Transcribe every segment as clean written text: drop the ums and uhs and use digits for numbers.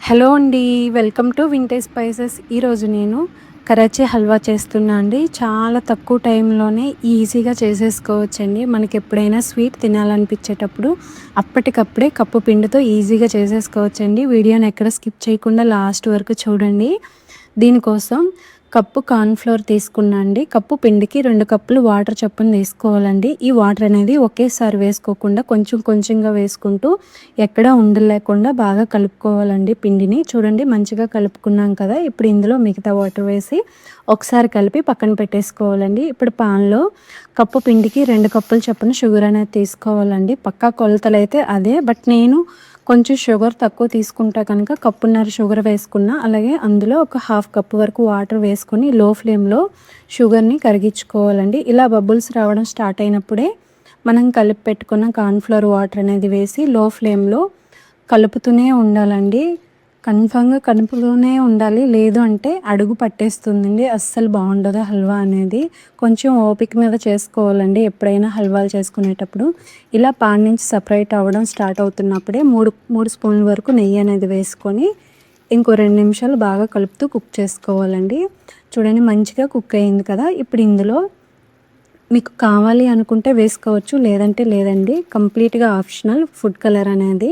Hello అండి, welcome to vintage spices. ఈరోజు నేను కరాచీ హల్వా చేస్తున్నా అండి. చాలా తక్కువ టైంలోనే ఈజీగా చేసేసుకోవచ్చండి. మనకి ఎప్పుడైనా స్వీట్ తినాలనిపించేటప్పుడు అప్పటికప్పుడే కప్పు పిండితో ఈజీగా చేసేసుకోవచ్చండి. వీడియోని ఎక్కడ స్కిప్ చేయకుండా లాస్ట్ వరకు చూడండి. దీనికోసం కప్పు కార్న్‌ఫ్లోర్ తీసుకున్నా అండి. కప్పు పిండికి 2 కప్పులు వాటర్ చొప్పున తీసుకోవాలండి. ఈ వాటర్ అనేది ఒకేసారి వేసుకోకుండా కొంచెం కొంచెంగా వేసుకుంటూ ఎక్కడ ఉండలు లేకుండా బాగా కలుపుకోవాలండి పిండిని. చూడండి మంచిగా కలుపుకున్నాం కదా! ఇప్పుడు ఇందులో మిగతా వాటర్ వేసి ఒకసారి కలిపి పక్కన పెట్టేసుకోవాలండి. ఇప్పుడు పాన్‌లో కప్పు పిండికి 2 కప్పులు చొప్పున షుగర్ అనేది తీసుకోవాలండి. పక్కా కొలతలైతే అదే. బట్ నేను కొంచెం షుగర్ తక్కువ తీసుకుంటా కనుక కప్పున్నర షుగర్ వేసుకున్నా. అలాగే అందులో ఒక హాఫ్ కప్ వరకు వాటర్ వేసుకొని లో ఫ్లేమ్‌లో షుగర్‌ని కరిగించుకోవాలండి. ఇలా బబుల్స్ రావడం స్టార్ట్ అయినప్పుడే మనం కలిపి పెట్టుకున్న కార్న్‌ఫ్లోర్ వాటర్ అనేది వేసి లో ఫ్లేమ్‌లో కలుపుతూనే ఉండాలండి. కన్ఫర్మ్‌గా కలుపుతూనే ఉండాలి. లేదు అంటే అడుగు పట్టేస్తుందండి. అస్సలు బాగుండదు హల్వా అనేది. కొంచెం ఓపిక మీద చేసుకోవాలండి ఎప్పుడైనా హల్వాలు చేసుకునేటప్పుడు. ఇలా పాన్ నుంచి సపరేట్ అవ్వడం స్టార్ట్ అవుతున్నప్పుడే 3 స్పూన్ల వరకు నెయ్యి అనేది వేసుకొని ఇంకో 2 నిమిషాలు బాగా కలుపుతూ కుక్ చేసుకోవాలండి. చూడండి మంచిగా కుక్ అయింది కదా! ఇప్పుడు ఇందులో మీకు కావాలి అనుకుంటే వేసుకోవచ్చు, లేదంటే లేదండి. కంప్లీట్‌గా ఆప్షనల్ ఫుడ్ కలర్ అనేది.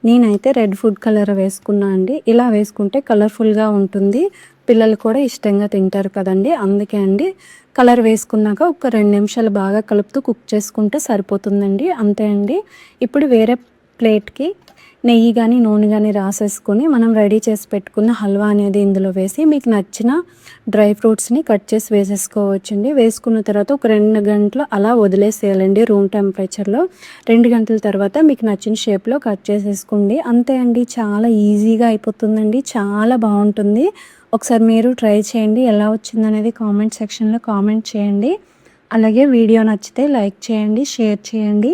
నేనైతే రెడ్ ఫుడ్ కలర్ వేసుకున్నా అండి. ఇలా వేసుకుంటే కలర్‌ఫుల్‌గా ఉంటుంది. పిల్లలు కూడా ఇష్టంగా తింటారు కదండీ! అందుకే అండి. కలర్ వేసుకున్నాక ఒక 2 నిమిషాలు బాగా కలుపుతూ కుక్ చేసుకుంటే సరిపోతుందండి. అంతే అండి. ఇప్పుడు వేరే ప్లేట్‌కి నెయ్యి గానీ, నూనె గానీ రాసేసుకొని మనం రెడీ చేసి పెట్టుకున్న హల్వా అనేది ఇందులో వేసి మీకు నచ్చిన డ్రై ఫ్రూట్స్‌ని కట్ చేసి వేసేసుకోవచ్చండి. వేసుకున్న తర్వాత ఒక 2 గంటలు అలా వదిలేసేయాలండి రూమ్ టెంపరేచర్‌లో. 2 గంటల తర్వాత మీకు నచ్చిన షేప్‌లో కట్ చేసేసుకోండి. అంతే అండి. చాలా ఈజీగా అయిపోతుందండి. చాలా బావుంటుంది. ఒకసారి మీరు ట్రై చేయండి. ఎలా వచ్చిందనేది కామెంట్ సెక్షన్‌లో కామెంట్ చేయండి. అలాగే వీడియో నచ్చితే లైక్ చేయండి, షేర్ చేయండి.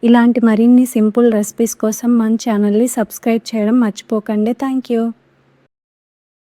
ఇలాంటి మరిన్ని సింపుల్ రెసిపీస్ కోసం మన ఛానల్‌ని సబ్స్క్రైబ్ చేయడం మర్చిపోకండి. Thank you.